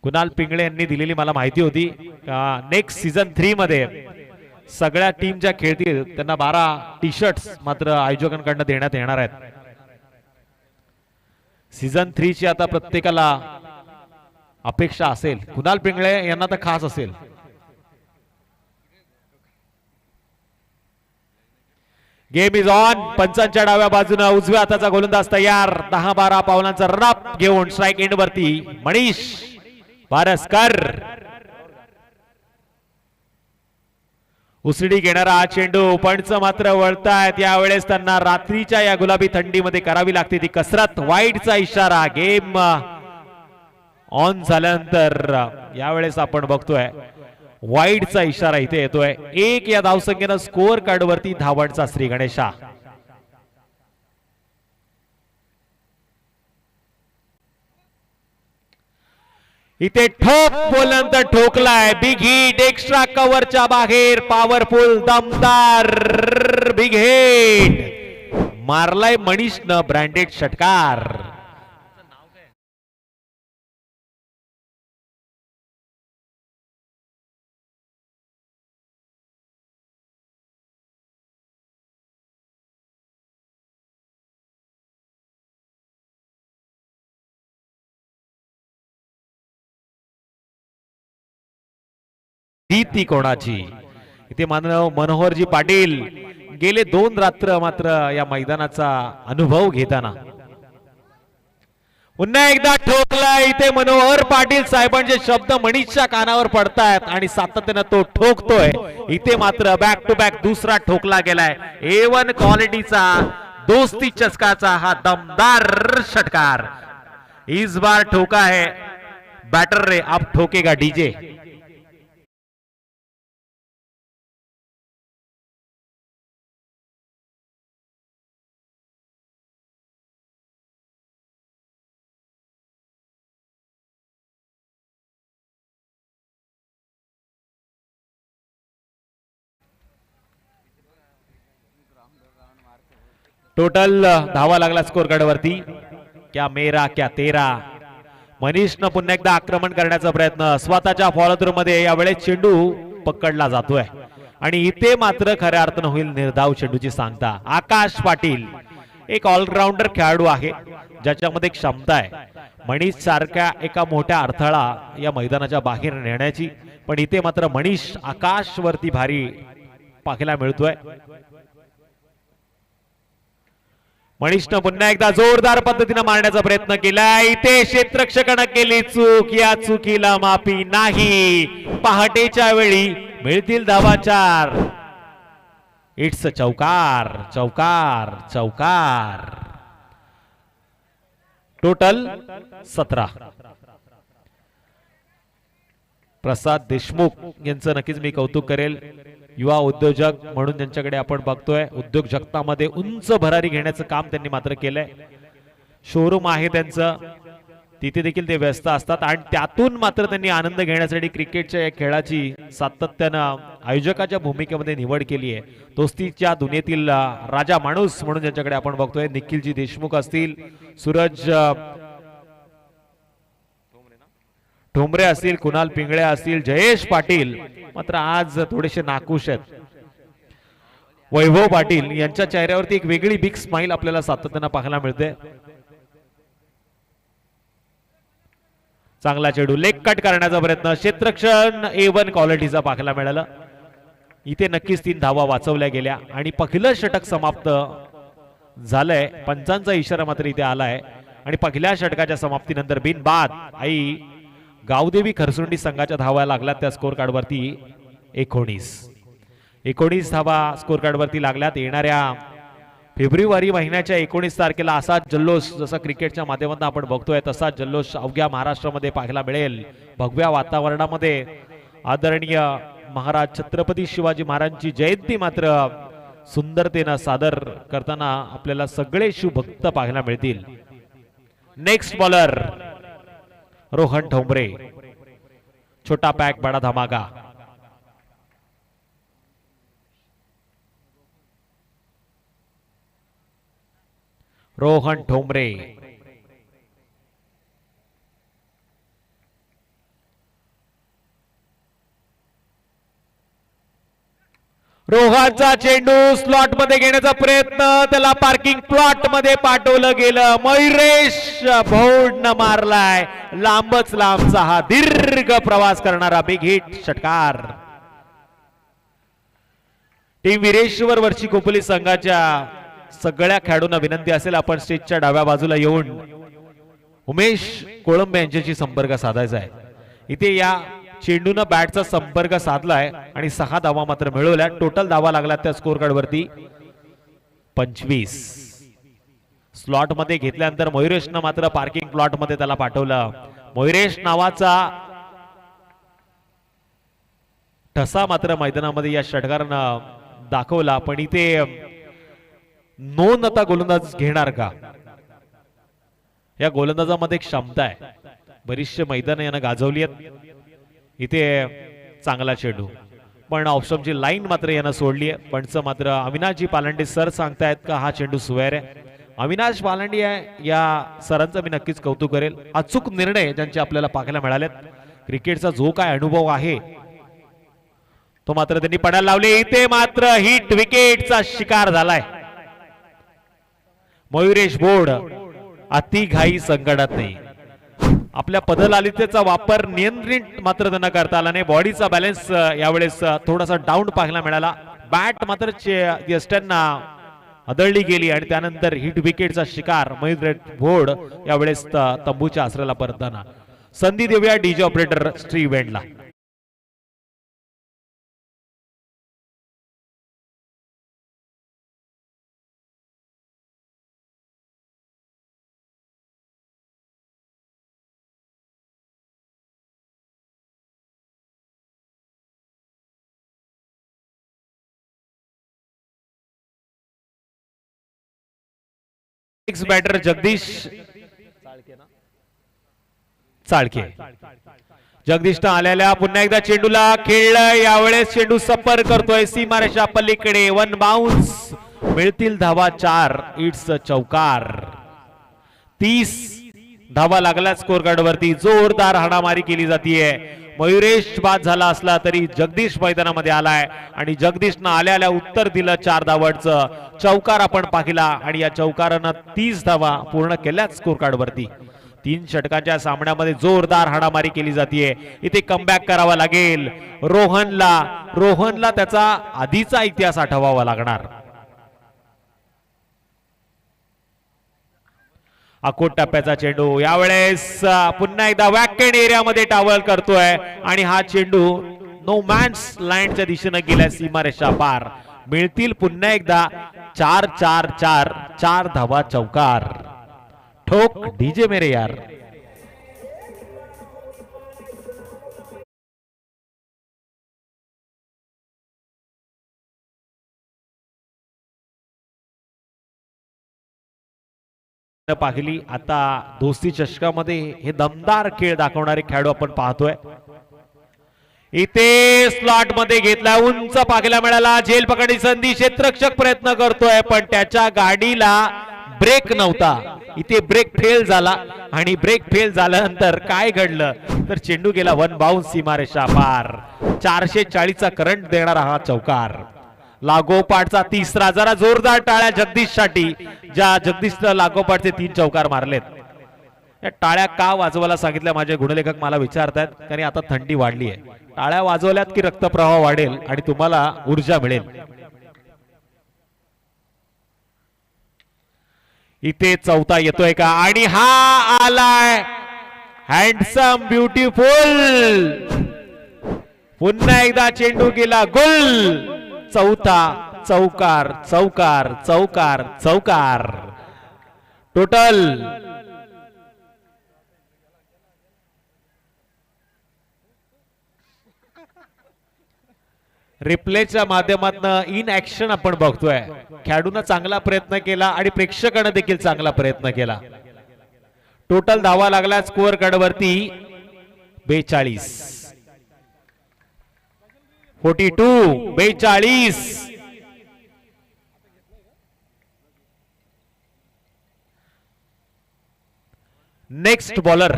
कुणाल पिंगळे यांनी दिलेली मला माहिती होती नेक्स्ट सीझन 3 मध्ये सगळ्या टीम ज्या खेळतील त्यांना 12 टी शर्ट्स मात्र आयोजकांकडून देण्यात येणार आहेत। सीझन 3 ची आता प्रत्येकाला अपेक्षा असेल, कुणाल पिंगळे यांना तर खास असेल। Game is on. पंचांच्या डाव्या बाजूने उजव्या हाताचा गोलंदाज तयार। 10-12 पावलांचा रन घेऊन स्ट्राइक एंड वरती मनीष पारसकर। उसडी घेणारा हा चेंडू पंच मात्र वळतायत। यावेळेस त्यांना रात्रीच्या या गुलाबी थंडीमध्ये करावी लागते ती कसरत। वाईडचा इशारा गेम ऑन झाल्यानंतर यावेळेस आपण बघतोय वाईडचा इशारा इथे येतोय। 1 या धावसंख्येनं स्कोअर कार्ड वरती धावांचा श्री गणेशा। इथे ठोक बोलनंतर ठोकलाय। बिग हिट एक्स्ट्रा कव्हरच्या बाहेर पॉवरफुल दमदार बिग हिट मारलाय मनीषनं ब्रँडेड षटकार। ती कोणाची इथे मनोहरजी पाटील गेले 2 रात्र मात्र या मैदानाचा अनुभव घेताना पुन्हा एकदा ठोकला। इथे मनोहर पाटील साहेबांचे शब्द मनीषच्या कानावर पडतायत आणि सातत्याने तो ठोकतोय। इथे मात्र बॅक टू बॅक दुसरा ठोकला गेलाय। A1 क्वालिटीचा दोस्ती चस्काचा हा दमदार षटकार। इस बार ठोका है बैटर रे, अब ठोकेगा डीजे। टोटल धावा लागला स्कोर कार्ड वरती। क्या मेरा क्या तेरा। मनीषनं पुन्हा एकदा आक्रमण करण्याचा प्रयत्न स्वतःच्या फॉलो थ्रू मध्ये यावेळेस चेंडू पकडला जातोय आणि इथे मात्र खऱ्या अर्थानं होईल निर्धाव चेंडूची सांगता। आकाश पाटील एक ऑलराऊंडर खेळाडू आहे ज्याच्यामध्ये क्षमता आहे मनीष सारख्या एका मोठ्या अडथळा या मैदानाच्या बाहेर नेण्याची, पण इथे मात्र मनीष आकाश वरती भारी पाहायला मिळतोय। मनीषनं पुन्हा एकदा जोरदार पद्धतीने मारण्याचा प्रयत्न केला। इथे क्षेत्ररक्षकानं केली चूक, या चुकीला माफी नाही। पहाटेच्या वेळी मिळतील धावा 4। इट्स चौकार चौकार चौकार। टोटल 17। प्रसाद देशमुख यांचं नक्कीच मी कौतुक करेल। युवा उद्योजक म्हणून ज्यांच्याकडे आपण बघतोय उद्योग जगतामध्ये उंच भरारी घेण्याचं काम त्यांनी मात्र केलंय। शोरूम आहे त्यांचं, तिथे देखील ते व्यस्त असतात आणि त्यातून मात्र त्यांनी आनंद घेण्यासाठी क्रिकेटच्या या खेळाची सातत्यानं आयोजकाच्या भूमिकेमध्ये निवड केली आहे। दोस्तीच्या दुनियेतील राजा माणूस म्हणून ज्यांच्याकडे आपण बघतोय निखिलजी देशमुख असतील, सूरज ठोंबरे असतील, कुणाल पिंगळे असतील, जयेश पाटील मात्र आज थोडेसे नाखुश आहेत। वैभव पाटील यांच्या चेहऱ्यावरती एक वेगळी बिग स्माइल आपल्याला सातत्याने पाहायला मिळते। चांगला चेंडू लेग कट करण्याचा प्रयत्न, क्षेत्ररक्षण A1 क्वालिटीचा पाहायला मिळाला। इथे नक्कीच 3 धावा वाचवल्या गेल्या आणि पहिलं षटक समाप्त झालंय। पंचांचा इशारा मात्र इथे आलाय आणि पहिल्या षटकाच्या समाप्तीनंतर बिनबाद आई गावदेवी खरसुंडी संघाच्या धावा लागल्यात त्या स्कोर कार्ड वरती 19 धावा स्कोर कार्ड वरती लागल्यात। येणाऱ्या फेब्रुवारी महिन्याच्या 19 तारखेला असा जल्लोष जसा क्रिकेटच्या माध्यमातून आपण बघतोय तसा जल्लोष अवघ्या महाराष्ट्रामध्ये पाहायला मिळेल। भगव्या वातावरणामध्ये आदरणीय महाराज छत्रपती शिवाजी महाराजांची जयंती मात्र सुंदरतेने सादर करताना आपल्याला सगळे शिवभक्त पाहायला मिळतील। नेक्स्ट बॉलर रोहन ठोंबरे, छोटा पॅक बड़ा धमाका। रोहन ठोंबरे रोहाचा चेंडू स्लॉट मध्ये घेण्याचा प्रयत्न, त्याला पार्किंग प्लॉट मध्ये पाठवलं गेलं. मयुरेश भौडनं मारलाय लांबच लांबचा हा दीर्घ प्रवास करणारा बिग हिट षटकार. टीम वीरेश्वर वर्षी खोपोली संघाच्या सगळ्या खेळाडूंना विनंती असेल आपण स्टेजच्या डाव्या बाजूला येऊन उमेश कोळंबे यांच्याशी संपर्क साधायचा आहे. इथे या चेंडूनं बॅटचा संपर्क साधलाय आणि 6 धावा मात्र मिळवल्या. टोटल धावा लागला त्या स्कोर कार्ड वरती 25. स्लॉट मध्ये घेतल्यानंतर मयुरेशनं मात्र पार्किंग प्लॉट मध्ये त्याला पाठवलं. मयुरेश नावाचा ठसा मात्र मैदानामध्ये या षटकारानं दाखवला. पण इथे नोंद आता गोलंदाज घेणार का? या गोलंदाजामध्ये क्षमता आहे. बरीचशे मैदान यानं गाजवली आहेत. इथे चांगला चेंडू पण ऑप्शनची लाईन मात्र यानं सोडली आहे. पंच मात्र अविनाशजी पालांडे सर सांगतायत का हा चेंडू सुवेर आहे. अविनाश पालांडे आहे या सरांचं मी नक्कीच कौतुक करेल. अचूक निर्णय ज्यांचे आपल्याला पाहायला मिळालेत. क्रिकेटचा जो काय अनुभव आहे तो मात्र त्यांनी पडायला लावले. इथे मात्र हिट विकेटचा शिकार झालाय. मयुरेश बोर्ड अति घाई संकटात नाही. आपल्या पदलालितेचा वापर नियंत्रित मात्र त्यांना करता आला नाही. बॉडीचा बॅलन्स यावेळेस थोडासा डाऊन पाहायला मिळाला. बॅट मात्र यष्ट्यांना आदळली गेली आणि त्यानंतर हिट विकेटचा शिकार मयुरेश बोर्ड यावेळेस तंबूच्या आसऱ्याला परतताना. संधी देऊया डीजे ऑपरेटर श्री इव्हेंटला. बॅटर जगदीश चाळके. जगदीशनं आलेल्या पुन्हा एकदा चेंडूला खेळलं. यावेळेस चेंडू सफर करतोय सीमारेषा पलीकडे. 1 बाउन्स. मिळतील धावा 4. इट्स चौकार. 30 धावा लागला स्कोर कार्ड वरती. जोरदार हाणामारी केली जातीये. मयुरेश बाद झाला असला तरी जगदीश मैदानामध्ये आलाय आणि जगदीशनं आल्या उत्तर दिलं 4 धावांचं. चौकार आपण पाहिला आणि या चौकारानं 30 धावा पूर्ण केल्याच स्कोर कार्ड वरती. 3 षटकांच्या सामन्यामध्ये जोरदार हाणामारी केली जातीये. इथे कमबॅक करावा लागेल रोहनला त्याचा आधीचा इतिहास आठवावा लागणार. अकोट टप्प्याचा चेंडू यावेळेस पुन्हा एकदा वॅकेंट एरियामध्ये टावल करतोय आणि हा चेंडू नो मॅन्स लाईनच्या दिशेने गेल्या सीमारेषा पार. मिळतील पुन्हा एकदा 4 धावा चौकार. ठोक डीजे मेरे यार. पाहिली आता दोस्ती चषकामध्ये हे दमदार खेळ दाखवणारे खेळाडू आपण पाहतोय. इथे स्लॉट मध्ये घेतला. उंच पाहायला मिळाला. झेल पकडी संधी. क्षेत्ररक्षक प्रयत्न करतोय पण त्याच्या गाडीला ब्रेक नव्हता. इथे ब्रेक फेल झाला आणि ब्रेक फेल झाल्यानंतर काय घडलं तर चेंडू गेला 1 बाउन्स सीमारेषा पार. 440चा करंट देणारा हा चौकार. लागोपाठचा 3रा. जरा जोरदार टाळ्या जगदीश साठी ज्या जगदीशला लागोपाठचे 3 चौकार मारलेत. या टाळ्या का वाजवायला सांगितल्या माझे गुणलेखक मला विचारतायत कारण आता थंडी वाढली आहे. टाळ्या वाजवल्यात की रक्तप्रवाह वाढेल आणि तुम्हाला ऊर्जा मिळेल. इथे चौथा येतोय का आणि हा आलाय हँडसम ब्युटिफुल. पुन्हा एकदा चेंडू गेला गुल. चौथा चौकार चौकार चौकार चौकार. टोटल रिप्लेच्या माध्यमातून इन ऍक्शन आपण बघतोय. खेळाडूंना चांगला प्रयत्न केला आणि प्रेक्षकांना देखील चांगला प्रयत्न केला. टोटल धावा लागला स्कोअर कार्ड वरती 42. 42. नेक्स्ट बॉलर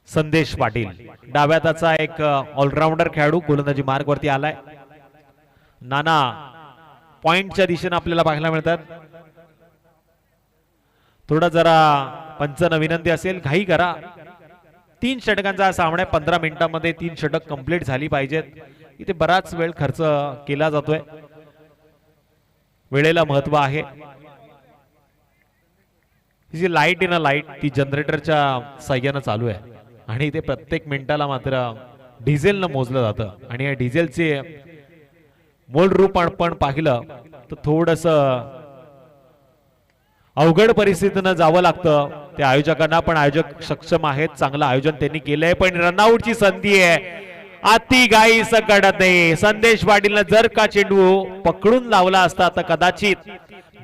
संदेश पाटील डाव्या हाताचा एक ऑलराऊंडर खेळाडू गोलंदाजी मार्ग वरती आलाय. नाना पॉइंटच्या दिशेने आपल्याला पाहायला मिळतात. थोडा जरा पंचांना विनंती असेल घाई करा. 3 षटकांचा सामना 15 मिनिटांमध्ये 3 षटक कंप्लीट झाली पाहिजेत. इथे बराच वेळ खर्च केला जातोय. वेळेला महत्व आहे. ही जी लाईट आहे ना लाईट ती जनरेटरच्या साह्याने चालू आहे आणि ते प्रत्येक मिनिटाला मात्र डिझेलनं मोजलं जातं आणि या डिझेलचे मूळ रूप आपण पाहिलं तर थोडस अवघड परिस्थितीनं जावं लागतं त्या आयोजकांना. पण आयोजक सक्षम आहेत. चांगलं आयोजन त्यांनी केलंय. पण रनआउटची संधी आहे. अति घाई सकटत नाही. संदेश पाटीलनं जर का चेंडू पकडून लावला असता तर कदाचित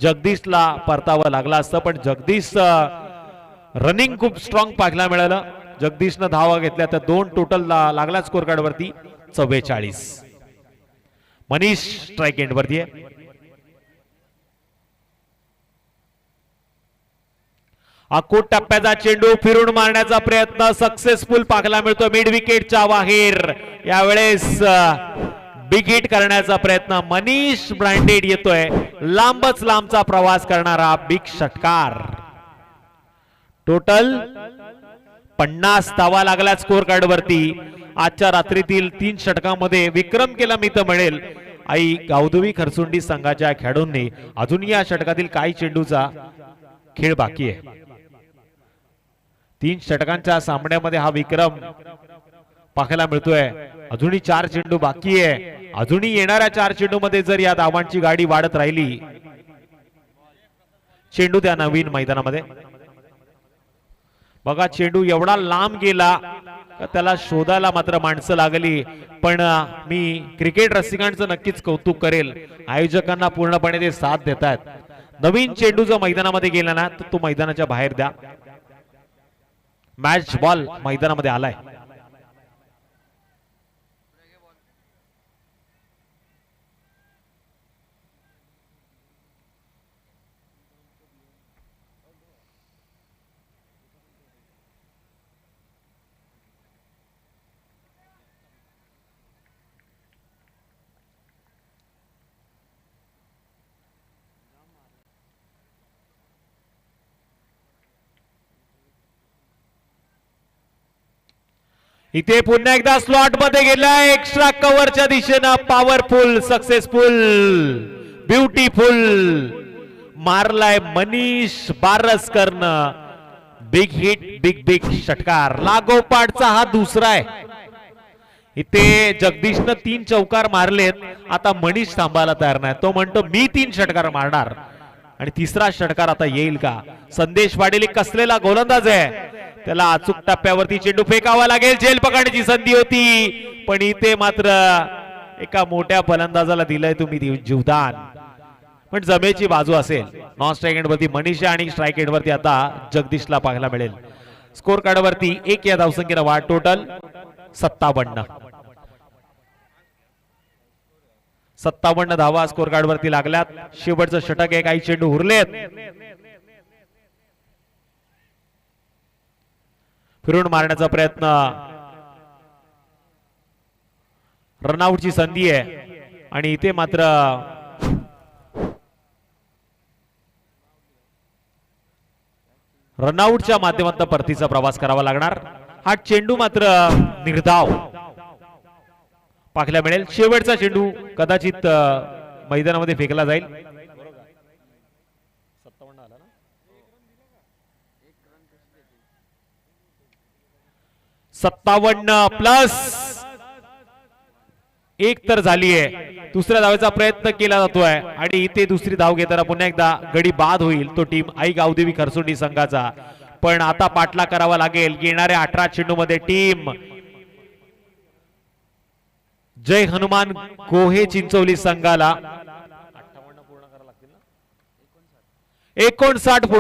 जगदीशला परतावं लागलं असतं. पण जगदीश रनिंग खूप स्ट्रॉंग पाहायला मिळालं. जगदीशनं धावा घेतल्या तर 2 टोटल लागला स्कोर कार्ड वरती 44. मनीष स्ट्राइक एंड वरती आहे. अकोट टप्प्याचा चेंडू फिरून मारण्याचा प्रयत्न सक्सेसफुल पाहायला मिळतो. मिड विकेटच्या बाहेर यावेळेस बिग हिट करण्याचा प्रयत्न मनीष ब्रँडेड येतोय. लांबच लांबचा प्रवास करणारा बिग षटकार. टोटल 50 धावा लागल्या स्कोर कार्ड वरती. आजच्या रात्रीतील 3 षटकांमध्ये विक्रम केला मी तर म्हणेल. आई गावदेवी खरसुंडी संघाच्या खेळाडूंनी अजून या षटकातील काही चेंडूचा खेळ बाकी आहे. 3 षटकांच्या सामन्यामध्ये हा विक्रम पाहायला मिळतोय. अजूनही 4 चेंडू बाकी आहे. अजूनही येणाऱ्या 4 चेंडू मध्ये जर या धावांची गाडी वाढत राहिली चेंडू त्या नवीन मैदानामध्ये बघा चेंडू एवढा लांब गेला त्याला शोधायला मात्र माणसं लागली. पण मी क्रिकेट रसिकांचं नक्कीच कौतुक करेल. आयोजकांना पूर्णपणे ते साथ देत आहेत. नवीन चेंडू जर मैदानामध्ये गेला ना तर तो मैदानाच्या बाहेर द्या. मॅच बॉल मैदानामध्ये आलाय. इथे पुन्हा एकदा स्लॉट मध्ये गेलाय. एक्स्ट्रा कव्हरच्या दिशेनं पॉवरफुल सक्सेसफुल ब्युटिफुल मारलाय मनीष बारसकरनं. बिग हिट बिग बिग षटकार. लागोपाठचा हा दुसरा आहे. इथे जगदीशनं 3 चौकार मारलेत. आता मनीष थांबायला तयार नाही. तो म्हणतो मी 3 षटकार मारणार आणि तिसरा षटकार आता येईल का. संदेश पाटील कसलेला गोलंदाज आहे. त्याला अचूक टप्प्यावरती चेंडू फेकावा लागेल. झेल पकडण्याची संधी होती पण इथे मात्र एका मोठ्या फलंदाजाला दिलंय तुम्ही जीवदान. पण जमेची बाजू असेल. नॉन स्ट्राइक एंड वरती मनीष आणि स्ट्राइक एंड वरती आता जगदीशला पाहायला मिळेल. स्कोर कार्ड वरती 1 या धावसंख्येनं वाढ. टोटल 57 धावा स्कोर कार्ड वरती लागल्यात. शेवटचं षटक आहे. काही चेंडू उरलेत. फिरून मारण्याचा प्रयत्न. रनआउटची संधी आहे आणि इथे मात्र रनआउटच्या माध्यमातून परतीचा प्रवास करावा लागणार. हा चेंडू मात्र निर्धाव पाहायला मिळेल. शेवटचा चेंडू कदाचित मैदानामध्ये फेकला जाईल. 57 प्लस 1 तर झालीये. दुसऱ्या धावेचा प्रयत्न केला जातोय आणि इथे दुसरी धाव घेताना पुन्हा एकदा गडी बाद होईल तो टीम आई गावदेवी खरसुंडी संघाचा. पण आता पाठला करावा लागेल. येणाऱ्या 18 चेंडू मध्ये टीम जय हनुमान गोहे चिंचोली संघाला 59 पूर्ण